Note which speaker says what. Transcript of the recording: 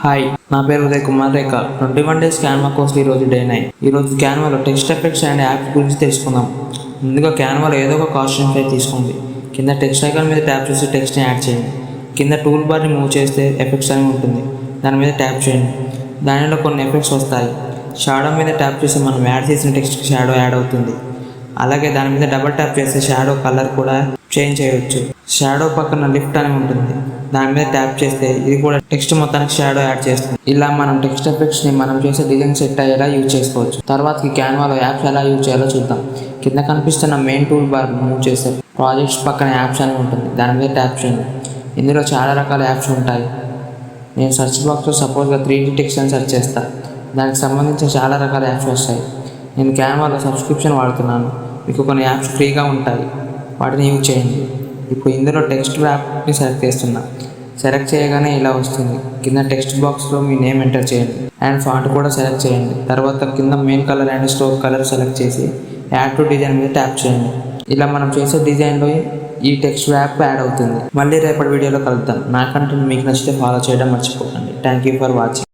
Speaker 1: Hi, నా పేరు ఉదయ్ కుమార్ రేఖ. 21 days Canva course ఈరోజు డే 9. ఈరోజు క్యాన్వాలో టెక్స్ట్ ఎఫెక్ట్స్ అండ్ యాప్స్ గురించి తెలుసుకుందాం. ముందుగా క్యాన్వాలో ఏదో ఒక కాస్ట్యూమ్ ఫైల్ తీసుకోండి. కింద టెక్స్ట్ ఐకాన్ మీద ట్యాప్ చేసి టెక్స్ట్ని యాడ్ చేయండి. కింద టూల్ బార్ని మూవ్ చేస్తే ఎఫెక్ట్స్ అని ఉంటుంది, దాని మీద ట్యాప్ చేయండి. దానిలో కొన్ని ఎఫెక్ట్స్ వస్తాయి. షాడో మీద ట్యాప్ చేసి మనం యాడ్ చేసిన టెక్స్ట్కి షాడో యాడ్ అవుతుంది. అలాగే దాని మీద డబుల్ ట్యాప్ చేస్తే షాడో కలర్ కూడా చేంజ్ చేయవచ్చు. షాడో పక్కన లిఫ్ట్ అని ఉంటుంది, దాని మీద ట్యాప్ చేస్తే ఇది కూడా టెక్స్ట్ మొత్తానికి షాడో యాడ్ చేస్తుంది. ఇలా మనం టెక్స్ట్ ఎఫెక్ట్స్ని మనం చేసే డిజైన్ సెట్ అయ్యేలా యూజ్ చేసుకోవచ్చు. తర్వాతకి క్యాన్వాలో యాప్స్ ఎలా యూజ్ చేయాలో చూద్దాం. కింద కనిపిస్తున్న మెయిన్ టూల్ బార్ మూవ్ చేస్తే ప్రాజెక్ట్స్ పక్కన యాప్స్ అని ఉంటుంది, దాని మీద ట్యాప్ చేయండి. ఇందులో చాలా రకాల యాప్స్ ఉంటాయి. నేను సెర్చ్ బాక్స్లో సపోజ్గా 3D టెక్స్ట్ అని సెర్చ్ చేస్తాను. దానికి సంబంధించిన చాలా రకాల యాప్స్ వస్తాయి. నేను క్యాన్వాలో సబ్స్క్రిప్షన్ వాడుతున్నాను. మీకు కొన్ని యాప్స్ ఫ్రీగా ఉంటాయి, వాటిని యూజ్ చేయండి. ఇప్పుడు ఇందులో టెక్స్ట్ యాప్ని సెలెక్ట్ చేస్తున్నా. సెలెక్ట్ చేయగానే ఇలా వస్తుంది. కింద టెక్స్ట్ బాక్స్లో మీ నేమ్ ఎంటర్ చేయండి అండ్ ఫాంట్ కూడా సెలెక్ట్ చేయండి. తర్వాత కింద main colour and stroke colour select చేసి యాడ్ టు డిజైన్ మీద ట్యాప్ చేయండి. ఇలా మనం చేసే డిజైన్లో ఈ టెక్స్ట్ యాప్ యాడ్ అవుతుంది. మళ్ళీ రేపటి వీడియోలో కలుద్దాం. నా కంటెంట్ మీకు నచ్చితే ఫాలో చేయడం మర్చిపోకండి. Thank you for watching.